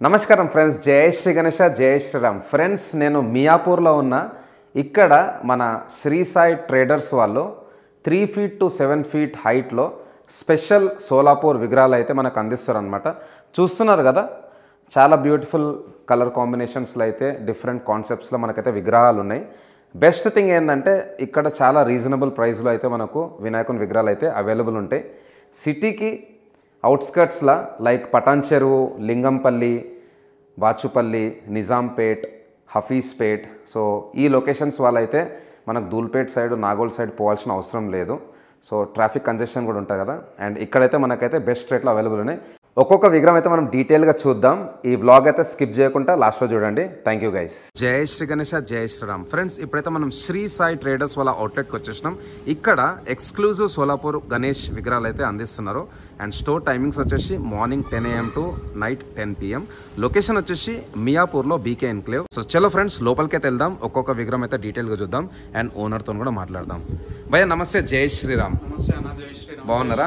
నమస్కారం ఫ్రెండ్స్, జై శ్రీ గణేష, జై శ్రీరామ్. ఫ్రెండ్స్, నేను మియాపూర్లో ఉన్న ఇక్కడ మన శ్రీ సాయి ట్రేడర్స్ వాళ్ళు 3 feet to 7 feet హైట్లో స్పెషల్ సోలాపూర్ విగ్రహాలు అయితే మనకు అందిస్తారు అనమాట. చూస్తున్నారు కదా, చాలా బ్యూటిఫుల్ కలర్ కాంబినేషన్స్లో అయితే డిఫరెంట్ కాన్సెప్ట్స్లో మనకైతే విగ్రహాలు ఉన్నాయి. బెస్ట్ థింగ్ ఏంటంటే ఇక్కడ చాలా రీజనబుల్ ప్రైస్లో అయితే మనకు వినాయకుని విగ్రహాలు అయితే అవైలబుల్ ఉంటాయి. సిటీకి అవుట్స్కర్ట్స్లా లైక్ పటాన్ చెరువు, లింగంపల్లి, బాచుపల్లి, నిజాంపేట్, హఫీజ్పేట్, సో ఈ లొకేషన్స్ వాళ్ళైతే మనకు ధూల్పేట్ సైడ్, నాగోల్ సైడ్ పోవాల్సిన అవసరం లేదు. సో ట్రాఫిక్ కంజెషన్ కూడా ఉంటుంది కదా. అండ్ ఇక్కడైతే మనకైతే బెస్ట్ రేట్లో అవైలబుల్ ఉన్నాయి. ఒక్కొక్క విగ్రహం అయితే మనం డీటెయిల్గా చూద్దాం. ఈ వ్లాగ్ అయితే స్కిప్ చేయకుండా లాస్ట్లో చూడండి. Thank you guys. జై శ్రీ గణేష, జై శ్రీరామ్. ఫ్రెండ్స్, ఇప్పుడైతే మనం శ్రీ సాయి ట్రేడర్స్ వాళ్ళ అవుట్లెట్కి వచ్చేసినాం. ఇక్కడ ఎక్స్క్లూజివ్ సోలాపూర్ గణేష్ విగ్రహాలు అయితే అందిస్తున్నారు. అండ్ స్టోర్ టైమింగ్స్ వచ్చేసి morning 10 AM to night 10 PM. Location వచ్చేసి మియాపూర్లో బీకే ఎన్క్లేవ్. సో చలో ఫ్రెండ్స్, లోపలికైతే వెళ్దాం. ఒక్కొక్క విగ్రహం అయితే డీటెయిల్గా చూద్దాం అండ్ ఓనర్తో కూడా మాట్లాడదాం. భయ్య నమస్తే, జై శ్రీరామ్. బాగున్నారా?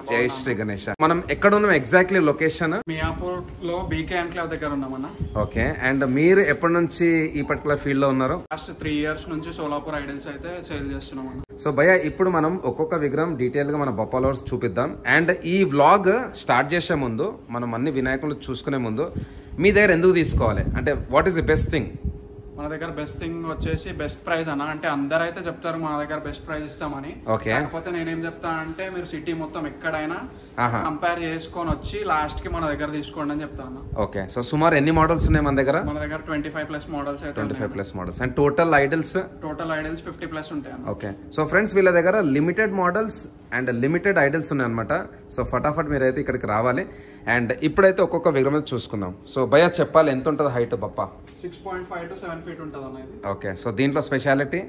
జై శ్రీ గణేష్. మనం ఎక్కడ ఉన్నాం ఎగ్జాక్ట్లీ? లొకేషన్ మియాపూర్ లో బీకే ఎన్క్లేవ్ దగ్గర ఉన్నామన్నా. ఓకే. అండ్ మీరు ఎప్పటి నుంచి ఈ పర్టికులర్ ఫీల్డ్ లో ఉన్నారు? లాస్ట్ 3 years నుంచి సోలాపూర్ ఐడల్స్ అయితే సేల్ చేస్తున్నాం అన్న. సో భయ్య, ఇప్పుడు మనం ఒక్కొక్క విగ్రహం డీటెయిల్ గా మన బొప్పాలవర్స్ చూపిద్దాం. అండ్ ఈ వ్లాగ్ స్టార్ట్ చేసే ముందు, మనం అన్ని వినాయకులు చూసుకునే ముందు మీ దగ్గర ఎందుకు తీసుకోవాలి అంటే what is the best thing? మన దగ్గర బెస్ట్ థింగ్ వచ్చేసి బెస్ట్ ప్రైస్ అన్న. అంటే అందరు అయితే చెప్తారు మన దగ్గర బెస్ట్ ప్రైస్ ఇస్తామని. కాకపోతే నేనేం చెప్తా అంటే మీరు సిటీ మొత్తం ఎక్కడైనా కంపేర్ చేసుకొని వచ్చి లాస్ట్ కి మన దగ్గర తీసుకోండి అని చెప్తాను. ఓకే. సో సుమారు ఎన్ని మోడల్స్ ఉన్నాయి మన దగ్గర? మన దగ్గర 25+ మోడల్స్ అయితే 25+ మోడల్స్. అండ్ టోటల్ ఐడల్స్ 50+ ఉంటాయి. ఓకే. సో ఫ్రెండ్స్, వీళ్ళ దగ్గర limited models and limited idols ఉన్నాయి అనమాట. సో ఫటాఫట్ మీరైతే ఇక్కడికి రావాలి. అండ్ ఇప్పుడైతే ఒక్కొక్క విగ్రహం చూసుకుందాం. సో భయ్య చెప్పాలి, ఎంత ఉంటుంది హైట్? బప్ప 6.5 to 7 feet ఉంటుంది అన్న ఇది. ఓకే. సో దీంట్లో స్పెషాలిటీ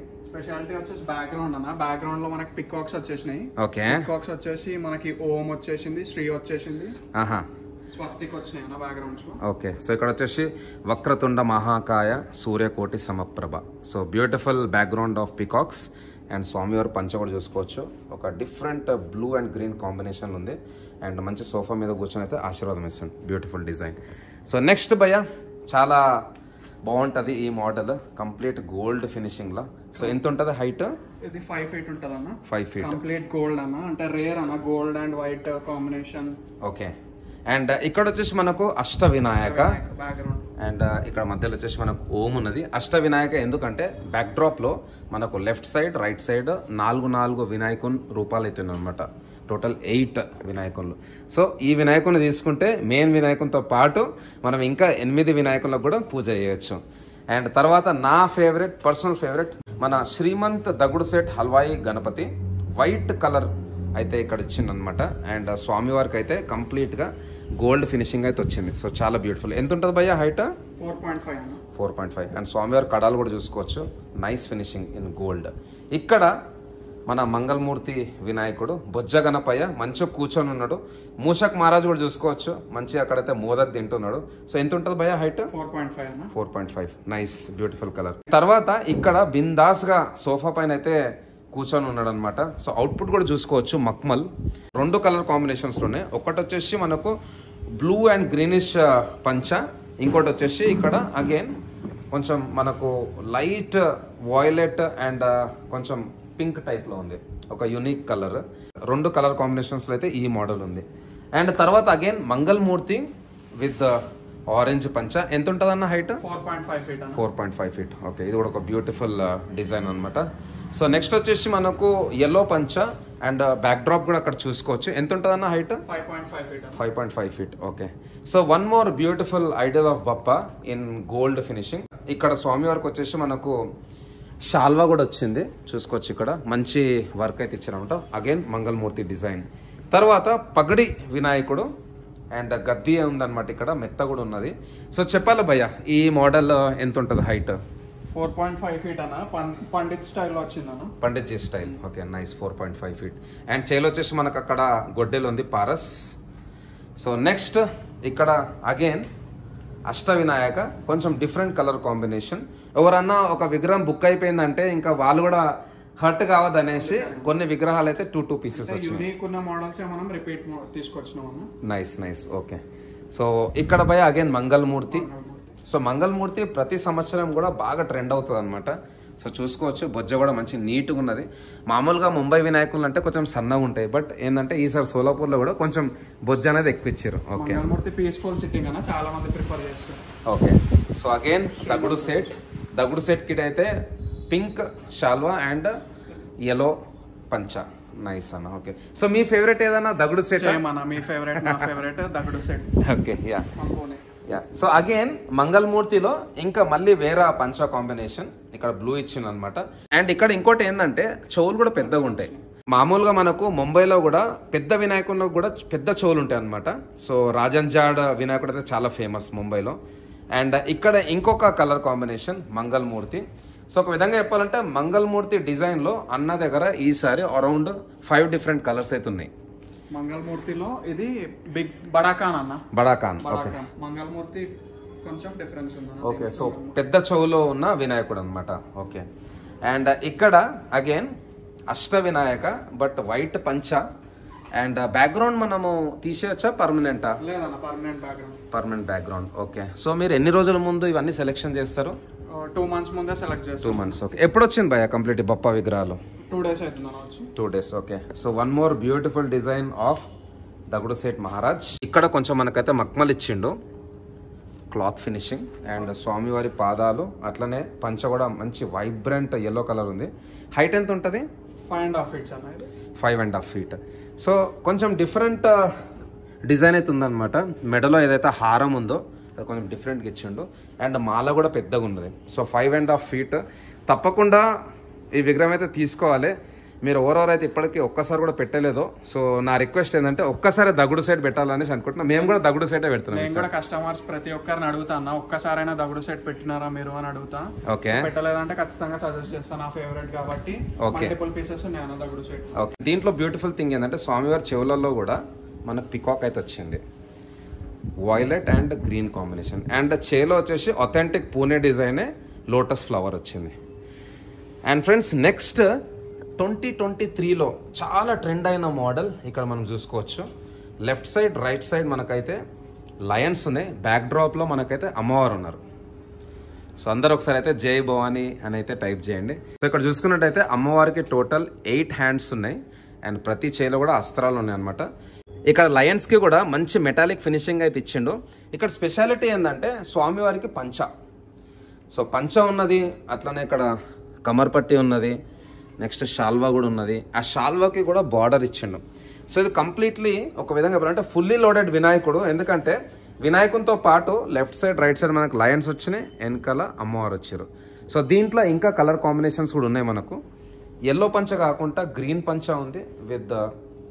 వచ్చేసి బ్యాక్గ్రౌండ్ అన్న. బ్యాక్గ్రౌండ్ లో మనకి పికాక్స్ వచ్చేసినాయి. ఓకే. పికాక్స్ వచ్చేసి మనకి ఓం వచ్చేసింది, శ్రీ వచ్చేసింది, స్వస్తిక్ వచ్చినాయి అన్న బ్యాక్గ్రౌండ్స్ లో. ఓకే. సో ఇక్కడ వచ్చేసి వక్రతుండ మహాకాయ సూర్యకోటి సమప్రభ. So beautiful background of peacocks. And స్వామివారి పంచ కూడా చూసుకోవచ్చు. ఒక different blue and green combination ఉంది. అండ్ మంచి సోఫా మీద కూర్చొని అయితే ఆశీర్వాదం ఇస్తుంది. Beautiful design. సో నెక్స్ట్ భయ్య, చాలా బాగుంటుంది ఈ మోడల్, కంప్లీట్ గోల్డ్ ఫినిషింగ్ లా. సో ఎంత ఉంటుంది హైట్? ఇది 5 feet ఉంటుంది అన్న. 5 feet కంప్లీట్ గోల్డ్ అన్న. అంటే రేర్ అన్న, gold and white combination. Okay. And ఇక్కడ వచ్చేసి మనకు అష్ట వినాయక బ్యాక్గ్రౌండ్. అండ్ ఇక్కడ మధ్యలో వచ్చేసి మనకు ఓం ఉన్నది. అష్ట వినాయక ఎందుకంటే బ్యాక్ డ్రాప్ లో మనకు లెఫ్ట్ సైడ్, రైట్ సైడ్ 4 వినాయకుని రూపాలు అయితే అనమాట. టోటల్ 8 వినాయకులు. సో ఈ వినాయకుని తీసుకుంటే మెయిన్ వినాయకునితో పాటు మనం ఇంకా 8 వినాయకులకు కూడా పూజ చేయొచ్చు. అండ్ తర్వాత నా ఫేవరెట్, పర్సనల్ ఫేవరెట్, మన శ్రీమంత్ దగుడు సెట్ హల్వాయి గణపతి వైట్ కలర్ అయితే ఇక్కడ ఇచ్చిందనమాట. అండ్ స్వామివారికి అయితే కంప్లీట్గా గోల్డ్ ఫినిషింగ్ అయితే వచ్చింది. సో చాలా బ్యూటిఫుల్. ఎంత ఉంటుంది భయ్య హైట్? 4.5. అండ్ స్వామివారి కడాలు కూడా చూసుకోవచ్చు. Nice finishing in gold. ఇక్కడ మన మంగళమూర్తి వినాయకుడు బొజ్జ గణపయ్య మంచిగా కూర్చొని ఉన్నాడు. మూషక్ మహారాజు కూడా చూసుకోవచ్చు. మంచిగా అక్కడైతే మోదక్ తింటున్నాడు. సో ఎంత ఉంటుంది భయ్య హైట్? 4.5. Nice beautiful colour. తర్వాత ఇక్కడ బిందాస్ గా సోఫా పైన అయితే కూర్చొని ఉన్నాడు అనమాట. సో అవుట్పుట్ కూడా చూసుకోవచ్చు. మక్మల్ 2 కలర్ కాంబినేషన్స్ లోనే. ఒకటి వచ్చేసి మనకు బ్లూ అండ్ గ్రీనిష్ పంచ, ఇంకోటి వచ్చేసి ఇక్కడ అగైన్ కొంచెం మనకు లైట్ వాయిలెట్ అండ్ కొంచెం పింక్ టైప్ లో ఉంది. ఒక యూనిక్ కలర్. 2 కలర్ కాంబినేషన్స్ లో అయితే ఈ మోడల్ ఉంది. అండ్ తర్వాత అగైన్ మంగళమూర్తి విత్ ఆరెంజ్ పంచ. ఎంత ఉంటుంది అన్న హైట్? 4.5 feet. ఓకే. ఇది కూడా ఒక బ్యూటిఫుల్ డిజైన్ అనమాట. సో నెక్స్ట్ వచ్చేసి మనకు ఎల్లో పంచ అండ్ బ్యాక్ డ్రాప్ కూడా అక్కడ చూసుకోవచ్చు. ఎంత ఉంటుంది అన్న height? 5.5 feet. Okay. So one more beautiful Idol of Bappa in gold finishing. ఇక్కడ స్వామివారికి వచ్చేసి మనకు షాల్వా కూడా వచ్చింది చూసుకోవచ్చు. ఇక్కడ మంచి వర్క్ అయితే ఇచ్చారనమాట. Again Mangalmurti design. తర్వాత పగడి వినాయకుడు అండ్ గద్దీ ఉందన్నమాట. ఇక్కడ మెత్త కూడా ఉన్నది. సో చెప్పాలి భయ్య, ఈ మోడల్ ఎంత ఉంటుంది హైట్? 4.5 feet అన్న. పండిత్ స్టైల్ వచ్చిందన్న. Pandit ji style. Okay. Nice. 4.5 feet. And చేలో వచ్చేసి మనకు అక్కడ గొడ్డెలు ఉంది, పారస్. సో నెక్స్ట్ ఇక్కడ అగైన్ అష్ట వినాయక, కొంచెం డిఫరెంట్ కలర్ కాంబినేషన్. ఎవరన్నా ఒక విగ్రహం బుక్ అయిపోయిందంటే ఇంకా వాళ్ళు కూడా హర్ట్ కావద్దు అనేసి కొన్ని విగ్రహాలు అయితే 2 pieces వచ్చినాయి. యూనిక్ ఉన్న మోడల్స్ మనం రిపీట్ తీసుకొచ్చినాం. నైస్. ఓకే. సో ఇక్కడ భయ అగైన్ మంగళమూర్తి. సో మంగళమూర్తి ప్రతి సంవత్సరం కూడా బాగా ట్రెండ్ అవుతుంది అనమాట. సో చూసుకోవచ్చు, బొజ్జ కూడా మంచి నీట్గా ఉన్నది. మామూలుగా ముంబై వినాయకులు అంటే కొంచెం సన్నగా ఉంటాయి, బట్ ఏంటంటే ఈసారి సోలాపూర్లో కూడా కొంచెం బొజ్జ అనేది ఎక్కువ. ఓకే, పీస్ఫుల్ సిట్టింగ్ అన్న చాలా మంది ప్రిఫర్ చేస్తారు. Okay, so again Dagdu Sheth kit అయితే పింక్ షాల్వా అండ్ యెల్లో పంచ. నైస్ అన్న. ఓకే, సో మీ ఫేవరెట్ ఏదన్నా దగుడు సెట్? మీ ఫేవరెట్, నా favourite Dagdu Sheth. Okay, yeah. So again మంగళమూర్తిలో ఇంకా మళ్ళీ వేరే పంచ కాంబినేషన్, ఇక్కడ బ్లూ ఇచ్చింది అనమాట. అండ్ ఇక్కడ ఇంకోటి ఏంటంటే చెవులు కూడా పెద్దగా ఉంటాయి. మామూలుగా మనకు ముంబైలో కూడా పెద్ద వినాయకుల్లో కూడా పెద్ద చెవులు ఉంటాయి అనమాట. సో రాజంజాడ్ వినాయకుడు అయితే చాలా ఫేమస్ ముంబైలో. అండ్ ఇక్కడ ఇంకొక కలర్ కాంబినేషన్ మంగళమూర్తి. సో ఒక విధంగా చెప్పాలంటే మంగళమూర్తి డిజైన్లో అన్న దగ్గర ఈసారి అరౌండ్ 5 డిఫరెంట్ కలర్స్ అయితే ఉన్నాయి. మంగళమూర్తిలో ఇది బిగ్ బడాకాన్ అన్న. బడాకాన్. ఓకే, మంగళమూర్తి కొంచెం డిఫరెన్స్ ఉంది. ఓకే, సో పెద్ద చెవులో ఉన్న వినాయకుడు అనమాట. ఓకే, అండ్ ఇక్కడ again Ashta Vinayaka but white పంచ. అండ్ బ్యాక్గ్రౌండ్ మనము తీసేయచ్చా పర్మనెంటా? లేదన్న, పర్మనెంట్ బ్యాక్గ్రౌండ్. ఓకే, సో మీరు ఎన్ని రోజుల ముందు ఇవన్నీ సెలెక్షన్ చేస్తారు? 2 months ముందే సెలెక్ట్ చేస్తాం. 2 months. ఓకే, ఎప్పుడు వచ్చింది భయ కంప్లీట్ బొప్ప విగ్రహాలు? 2 days అవుతుందన్న వచ్చి. 2 days. Okay, so one more beautiful design of Dagdu Sheth Maharaj. ఇక్కడ కొంచెం మనకైతే మక్మల్ ఇచ్చిండు, క్లాత్ ఫినిషింగ్. అండ్ స్వామివారి పాదాలు అట్లనే పంచ కూడా మంచి వైబ్రెంట్ ఎల్లో కలర్ ఉంది. హైట్ ఎంత ఉంటుంది? 5.5 feet అన్న. 5.5 feet. సో కొంచెం డిఫరెంట్ డిజైన్ అయితే ఉందన్నమాట. మెడలో ఏదైతే హారం ఉందో అది కొంచెం డిఫరెంట్గా ఇచ్చిండు. అండ్ మాల కూడా పెద్దగా ఉన్నది. So 5.5 feet. తప్పకుండా ఈ విగ్రహం అయితే తీసుకోవాలి. మీరు ఎవరెవరైతే ఇప్పటికీ ఒక్కసారి కూడా పెట్టలేదో, సో నా రిక్వెస్ట్ ఏంటంటే ఒక్కసారి దగుడు సెట్ పెట్టాలనేసి అనుకుంటున్నా. మేము కూడా దగుడు సెటే పెడుతున్నాం. నేను కూడా కస్టమర్స్ ప్రతి ఒక్కరిని అడుగుతాను, ఒక్కసారైనా దగుడు సెట్ పెట్టినారా మీరు అని అడుగుతా. ఓకే, పెట్టలేదంటే ఖచ్చితంగా సజెస్ట్ చేస్తాను, నా ఫేవరెట్ కాబట్టి. మల్టిపుల్ పీసెస్ ఉన్నాయి దగుడు సెట్. ఓకే, దీంట్లో బ్యూటిఫుల్ థింగ్ ఏంటంటే స్వామివారి చెవులలో కూడా మన పికాక్ అయితే వచ్చింది, violet and green combination. And చేలో వచ్చేసి అథెంటిక్ పూణే డిజైనే లోటస్ ఫ్లవర్ వచ్చింది. అండ్ ఫ్రెండ్స్ నెక్స్ట్ 2023లో చాలా ట్రెండ్ అయిన మోడల్ ఇక్కడ మనం చూసుకోవచ్చు. లెఫ్ట్ సైడ్ రైట్ సైడ్ మనకైతే లయన్స్ ఉన్నాయి, బ్యాక్ డ్రాప్లో మనకైతే అమ్మవారు ఉన్నారు. సో అందరు ఒకసారి అయితే జై భవానీ అని అయితే టైప్ చేయండి. సో ఇక్కడ చూసుకున్నట్టయితే అమ్మవారికి టోటల్ 8 hands ఉన్నాయి. అండ్ ప్రతి చేలో కూడా అస్త్రాలు ఉన్నాయి అనమాట. ఇక్కడ లయన్స్కి కూడా మంచి మెటాలిక్ ఫినిషింగ్ అయితే ఇచ్చిండు. ఇక్కడ స్పెషాలిటీ ఏంటంటే స్వామివారికి పంచ. సో పంచ ఉన్నది, అట్లనే ఇక్కడ కమర్పట్టి ఉన్నది, నెక్స్ట్ షాల్వా కూడా ఉన్నది. ఆ షాల్వాకి కూడా బార్డర్ ఇచ్చిండు. సో ఇది కంప్లీట్లీ ఒక విధంగా చెప్పాలంటే ఫుల్లీ లోడెడ్ వినాయకుడు. ఎందుకంటే వినాయకునితో పాటు లెఫ్ట్ సైడ్ రైట్ సైడ్ మనకు లయన్స్ వచ్చినాయి, వెనకాల అమ్మవారు వచ్చారు. సో దీంట్లో ఇంకా కలర్ కాంబినేషన్స్ కూడా ఉన్నాయి మనకు. ఎల్లో పంచ కాకుండా గ్రీన్ పంచ ఉంది విత్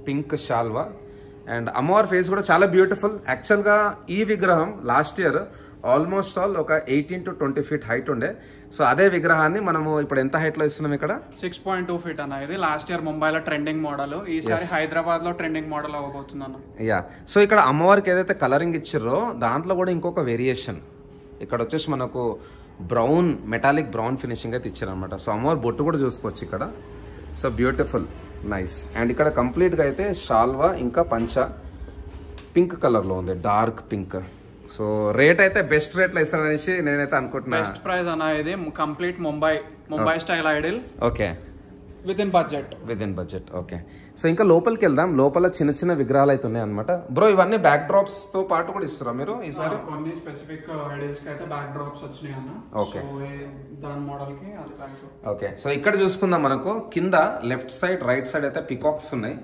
పింక్ షాల్వా. అండ్ అమ్మవారి ఫేస్ కూడా చాలా బ్యూటిఫుల్. యాక్చువల్గా ఈ విగ్రహం లాస్ట్ ఇయర్ ఆల్మోస్ట్ ఆల్ ఒక 18 to 20 feet హైట్ ఉండే. సో అదే విగ్రహాన్ని మనము ఇప్పుడు ఎంత హైట్ లో ఇస్తున్నాం? ఇక్కడ 6.2 feet అన్న. ఇది లాస్ట్ ఇయర్ ముంబైలో ట్రెండింగ్ మోడల్, ఈసారి హైదరాబాద్ లో ట్రెండింగ్ మోడల్ అవ్వబోతుంది అన్న. యా, సో ఇక్కడ అమ్మవారికి ఏదైతే కలరింగ్ ఇచ్చిర్రో దాంట్లో కూడా ఇంకొక వేరియేషన్. ఇక్కడ వచ్చేసి మనకు బ్రౌన్ మెటాలిక్ బ్రౌన్ ఫినిషింగ్ అయితే ఇచ్చారనమాట. సో అమ్మవారి బొట్టు కూడా చూసుకోవచ్చు ఇక్కడ. So beautiful, nice. అండ్ ఇక్కడ కంప్లీట్గా అయితే షాల్వా ఇంకా పంచ పింక్ కలర్లో ఉంది, డార్క్ పింక్. సో రేట్ అయితే బెస్ట్ రేట్లో ఇస్తారనేసి నేనైతే అనుకుంటున్నా. బెస్ట్ ప్రైస్ అన్న, ఇది complete Mumbai style idol. Okay, with in budget. Okay, so ఇంకా లోపలికి వెళ్దాం. లోపల చిన్న చిన్న విగ్రహాలు అయితే ఉన్నాయి అనమాట. బ్రో ఇవన్నీ బ్యాక్ డ్రాప్స్ తో పాటు కూడా ఇస్తారా మీరు ఈసారి? కొన్ని స్పెసిఫిక్ ఐడిల్స్ కి అయితే బ్యాక్ డ్రాప్స్ వచ్చినాయి అన్న. ఓకే, దాని మోడల్ కి అది బ్యాక్. ఓకే, సో ఇక్కడ చూసుకుందాం. మనకు కింద లెఫ్ట్ సైడ్ రైట్ సైడ్ అయితే పికాక్స్ ఉన్నాయి.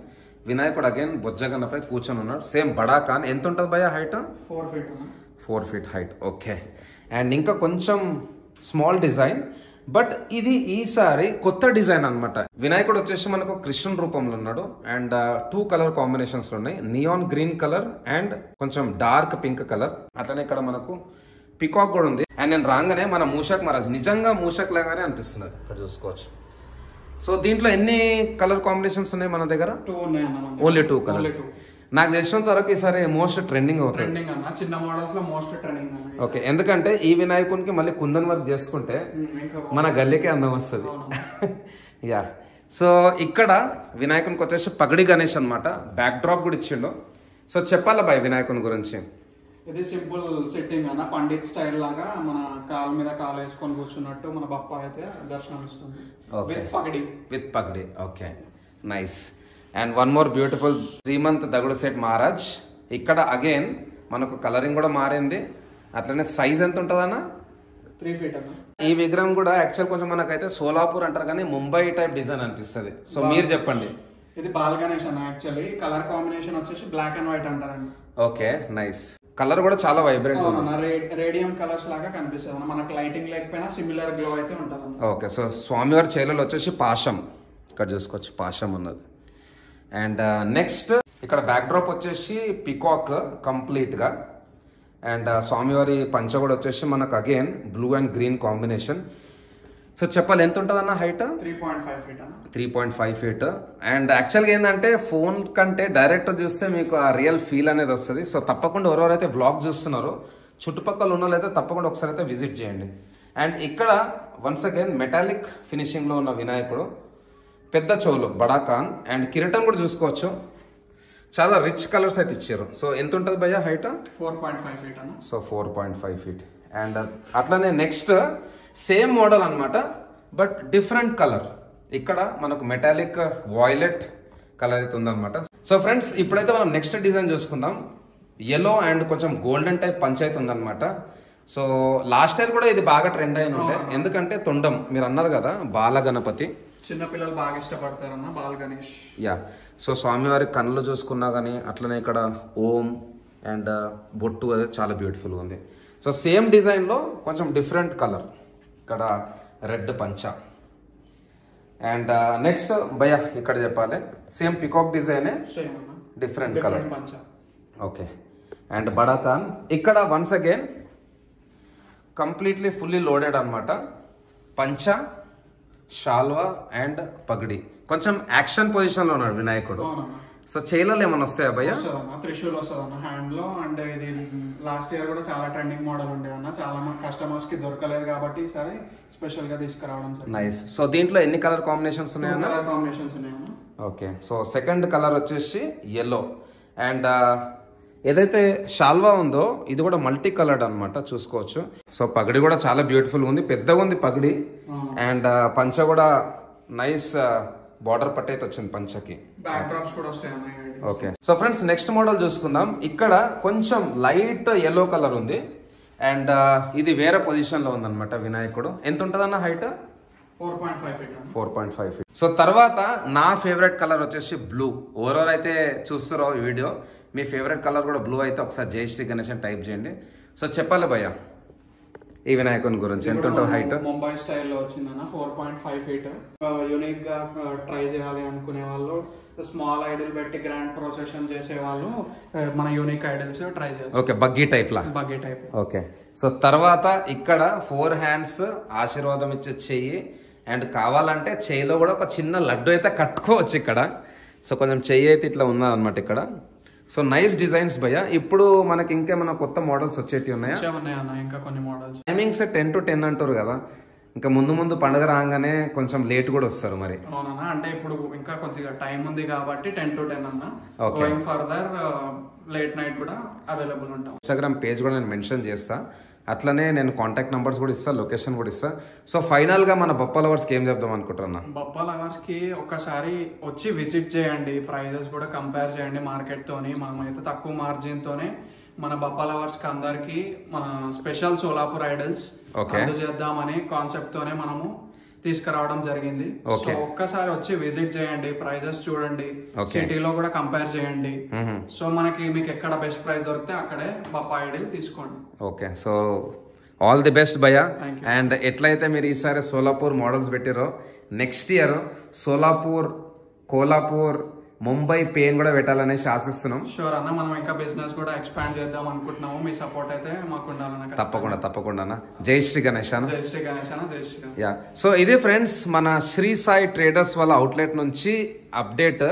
వినాయకుడు అగైన్ బొజ్జగన్నపై కూర్చొని ఉన్నాడు. సేమ్ బడాకాన్. ఎంత ఉంటుంది భయ height? 4 feet. 4 feet height. Okay, and ఇంకా కొంచెం స్మాల్ డిజైన్, బట్ ఇది ఈసారి కొత్త డిజైన్ అనమాట. వినాయకుడు వచ్చేసి మనకు కృష్ణుని రూపంలో ఉన్నాడు. అండ్ 2 కలర్ కాంబినేషన్స్ ఉన్నాయి, నియాన్ గ్రీన్ కలర్ అండ్ కొంచెం డార్క్ పింక్ కలర్. అట్లనే ఇక్కడ మనకు పికాక్ కూడా ఉంది. అండ్ నేను రాగానే మన మూషక్ మహారాజ్ నిజంగా మూషక్ లాగానే అనిపిస్తున్నది. ఇక్కడ చూసుకోవచ్చు. సో దీంట్లో ఎన్ని కలర్ కాంబినేషన్స్ ఉన్నాయి మన దగ్గర? 2 ఉన్నాయి. Only 2 colour. నాకు తెలిసినంత వరకు ఈసారి మోస్ట్ ట్రెండింగ్ అవుతుంది. చిన్న మోడల్స్ లో మోస్ట్ ట్రెండింగ్. ఓకే, ఎందుకంటే ఈ వినాయకునికి మళ్ళీ కుందన్ వర్క్ చేసుకుంటే మన గల్లీకే అందం వస్తుంది. యా, సో ఇక్కడ వినాయకునికి వచ్చేసి పగడి గణేష్ అనమాట. బ్యాక్ డ్రాప్ కూడా ఇచ్చిండు. సో చెప్పాలా బాయ్ వినాయకుని గురించి? ఇది సింపుల్ సెట్టింగ్ అన్న, పండిత్ స్టైల్ లాగా మన కాలు మీద కాలు వేసుకొని కూర్చున్నట్టు మన బప్ప అయితే దర్శనం ఇస్తుంది. విత్ పగడి. Okay, nice. And one more beautiful Shrimant Dagdu Sheth Maharaj. ఇక్కడ అగైన్ మనకు కలరింగ్ కూడా మారింది, అట్లనే సైజ్ ఎంత ఉంటుందన్న? 3 feet అన్న. ఈ విగ్రహం కూడా యాక్చువల్ కొంచెం మనకైతే సోలాపూర్ అంటారు కానీ ముంబై టైప్ డిజైన్ అనిపిస్తుంది. సో మీరు చెప్పండి. ఇది బాల్ గణేష్ అన్న. యాక్చువల్లీ కలర్ కాంబినేషన్ వచ్చేసి బ్లాక్ అండ్ వైట్ అంటారండి. Okay, nice. కలర్ కూడా చాలా వైబ్రెంట్ ఉంది, రేడియం కలర్స్ లాగా కనిపిస్తుంది అన్న. మనకు లైటింగ్ లేకపోయినా సిమిలర్ గ్లో అయితే ఉంటుంది. ఓకే, సో స్వామివారి చేతుల్లో వచ్చేసి పాశం, ఇక్కడ చూసుకోవచ్చు పాశం ఉన్నది. అండ్ నెక్స్ట్ ఇక్కడ బ్యాక్ డ్రాప్ వచ్చేసి పికాక్ కంప్లీట్ గా. అండ్ స్వామివారి పంచ కూడా వచ్చేసి మనకు again blue and green combination. So చెప్పాలి ఎంత ఉంటుంది అన్న హైట్? 3.5 feet అన్న. 3.5 feet. అండ్ యాక్చువల్గా ఏంటంటే ఫోన్ కంటే డైరెక్ట్ చూస్తే మీకు ఆ రియల్ ఫీల్ అనేది వస్తుంది. సో తప్పకుండా ఎవరెవరైతే వ్లాగ్ చూస్తున్నారో చుట్టుపక్కల ఉన్న వాళ్ళైతే తప్పకుండా ఒకసారి అయితే విజిట్ చేయండి. అండ్ ఇక్కడ వన్స్ అగైన్ మెటాలిక్ ఫినిషింగ్లో ఉన్న వినాయకుడు, పెద్ద చెవులు బడాకాన్, అండ్ కిరీటం కూడా చూసుకోవచ్చు. చాలా రిచ్ కలర్స్ అయితే ఇచ్చారు. సో ఎంత ఉంటుంది భయ్య హైట్? 4.5 feet అన్న. So 4.5 feet. అండ్ అట్లనే నెక్స్ట్ సేమ్ మోడల్ అనమాట, బట్ డిఫరెంట్ కలర్. ఇక్కడ మనకు మెటాలిక్ వాయిలెట్ కలర్ అయితే ఉందన్నమాట. సో ఫ్రెండ్స్ ఇప్పుడైతే మనం నెక్స్ట్ డిజైన్ చూసుకుందాం. ఎల్లో అండ్ కొంచెం గోల్డెన్ టైప్ పంచాయతీ ఉందన్నమాట. సో లాస్ట్ ఇయర్ కూడా ఇది బాగా ట్రెండ్ అయిన ఉండే, ఎందుకంటే తొండం మీరు అన్నారు కదా బాల గణపతి, చిన్నపిల్లలు బాగా ఇష్టపడతారన్న బాల్ గణేష్. యా, సో స్వామివారి కళ్ళు చూసుకున్నా కానీ అట్లనే ఇక్కడ ఓం అండ్ బొట్టు అది చాలా బ్యూటిఫుల్గా ఉంది. సో సేమ్ డిజైన్లో కొంచెం డిఫరెంట్ కలర్, ఇక్కడ రెడ్ పంచ. అండ్ నెక్స్ట్ భయ ఇక్కడ చెప్పాలి సేమ్ పికాక్ డిజైనే, డిఫరెంట్ కలర్. ఓకే, అండ్ బడాకాన్ ఇక్కడ once again completely fully loaded అనమాట. పంచ, షాల్వా అండ్ పగడి. కొంచెం యాక్షన్ పొజిషన్ లో ఉన్నాడు వినాయకుడు. సో చైలలో ఏమైనా వస్తాయా భయ్య? త్రిశూల్ వస్తుంది అన్న హ్యాండ్ లో. అండ్ ఇది లాస్ట్ ఇయర్ కూడా చాలా ట్రెండింగ్ మోడల్ ఉండే అన్న, చాలా మంది కస్టమర్స్ కి దొరకలేదు కాబట్టి ఈసారి స్పెషల్ గా తీసుకురావడం. నైస్. సో దీంట్లో ఎన్ని కలర్ కాంబినేషన్స్ ఉన్నాయన్న? కలర్ కాంబినేషన్స్ ఉన్నాయన్న. ఓకే, సో సెకండ్ కలర్ వచ్చేసి ఎల్లో. అండ్ ఏదైతే షాల్వా ఉందో ఇది కూడా మల్టీ కలర్డ్ అనమాట, చూసుకోవచ్చు. సో పగడి కూడా చాలా బ్యూటిఫుల్ ఉంది, పెద్దగా ఉంది పగడి. అండ్ పంచ కూడా నైస్ బార్డర్ పట్టు అయితే వచ్చింది పంచకి. Okay, so friends next model చూసుకుందాం. ఇక్కడ కొంచెం లైట్ ఎల్లో కలర్ ఉంది అండ్ ఇది వేరే పొజిషన్ లో ఉందన్నమాట వినాయకుడు. ఎంత ఉంటుందన్న హైట్? 4.5 feet. సో తర్వాత నా ఫేవరెట్ కలర్ వచ్చేసి బ్లూ. ఎవరెవరైతే చూస్తారో ఈ వీడియో మీ ఫేవరెట్ కలర్ కూడా బ్లూ అయితే ఒకసారి జై శ్రీ గణేష్ అని టైప్ చేయండి. సో చెప్పాలి భయ్య ఈ వినాయకుని గురించి ఎంత ఉంటుంది హైట్? ముంబై స్టైల్లో వచ్చిందన్న 4.5 feet. యూనిక్ గా ట్రై చేయాలి అనుకునే వాళ్ళు, స్మాల్ ఐడల్ పెట్టి గ్రాండ్ ప్రొసెషన్ చేసే వాళ్ళు మన యూనిక్ ఐడల్స్ ట్రై చేస్తారు. ఓకే, బగ్గీ టైప్ లా. Buggy type. ఓకే, సో తర్వాత ఇక్కడ 4 hands ఆశీర్వాదం ఇచ్చే చెయ్యి. అండ్ కావాలంటే చెయ్యిలో కూడా ఒక చిన్న లడ్డు అయితే కట్టుకోవచ్చు ఇక్కడ. సో కొంచెం చెయ్యి అయితే ఇట్లా ఉన్నదన్నమాట ఇక్కడ. సో నైస్ డిజైన్స్ భయ్య. ఇప్పుడు మనకి ఇంకేమైనా కొత్త మోడల్స్ వచ్చేటి ఉన్నాయా? ఇంకా కొన్ని మోడల్స్. టైమింగ్స్ 10 to 10 అంటారు కదా, ఇంకా ముందు పండుగ రాగానే కొంచెం లేట్ కూడా వస్తారు మరి. అవునా, అంటే ఇప్పుడు ఇంకా కొద్దిగా టైం ఉంది కాబట్టి 10 to 10 అన్న. గోయింగ్ ఫర్దర్ లేట్ నైట్ కూడా అవైలబుల్ ఉంటాం. ఇన్స్టాగ్రామ్ పేజ్ కూడా నేను మెన్షన్ చేస్తా, అట్లనే నేను కాంటాక్ట్ నెంబర్స్ కూడా ఇస్తా, లొకేషన్ కూడా ఇస్తా. సో ఫైనల్ గా మన బప్ప లవర్స్ కి ఏం చెప్దాం అనుకుంటున్నా? బప్ప లవర్స్ కి ఒకసారి వచ్చి విజిట్ చేయండి, ప్రైజెస్ కూడా కంపేర్ చేయండి మార్కెట్ తోని. మనమైతే తక్కువ మార్జిన్ తోనే మన బప్ప లవర్స్ కి అందరికి మన స్పెషల్ సోలాపూర్ ఐడల్స్ చేద్దామనే కాన్సెప్ట్ తోనే మనము తీసుకురావడం జరిగింది. సో ఒక్కసారి వచ్చి విజిట్ చేయండి, ప్రైజెస్ చూడండి, సిటీలో కూడా కంపేర్ చేయండి. సో మీకు ఎక్కడ బెస్ట్ ప్రైస్ దొరికితే అక్కడే బప్పా ఐడల్ తీసుకోండి. Okay, so all the best భయ్య. అండ్ ఎట్లయితే మీరు ఈసారి సోలాపూర్ మోడల్స్ పెట్టారో next year Solapur, Kolhapur, Mumbai pain కూడా పెట్టాలనేసి ఆశిస్తున్నాం. షూర్ అన్న, మనం ఇంకా బిజినెస్ కూడా ఎక్స్పాండ్ చేద్దాం అనుకుంటున్నాము. మీ సపోర్ట్ అయితే మాకు ఉండాలన్న. తప్పకుండా అన్న. జై శ్రీ గణేష్ అన్న. జై శ్రీ గణేష్ అన్న. జై శ్రీ. యా, సో ఇది ఫ్రెండ్స్ మన శ్రీ సాయి ట్రేడర్స్ వాళ్ళ అవుట్లెట్ నుంచి అప్డేట్.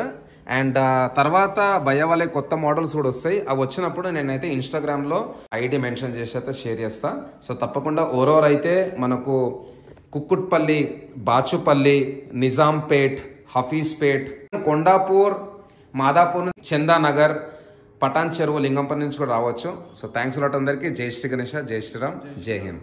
అండ్ తర్వాత భయ్య వాళ్ళ కొత్త మోడల్స్ కూడా వస్తాయి. అవి వచ్చినప్పుడు నేనైతే ఇన్స్టాగ్రామ్ లో ఐడి మెన్షన్ చేసి అయితే షేర్ చేస్తా. సో తప్పకుండా ఓరోరైతే మనకు కుక్కుట్పల్లి, బాచుపల్లి, నిజాంపేట్, హఫీజ్పేట్, కొండాపూర్, మాదాపూర్, చందానగర్, పటాన్ చెరువు లింగంపల్లి నుంచి కూడా రావచ్చు. సో థ్యాంక్స్ లాట్ అందరికీ. జై శ్రీ గణేష, జై శ్రీరామ్, జై హింద్.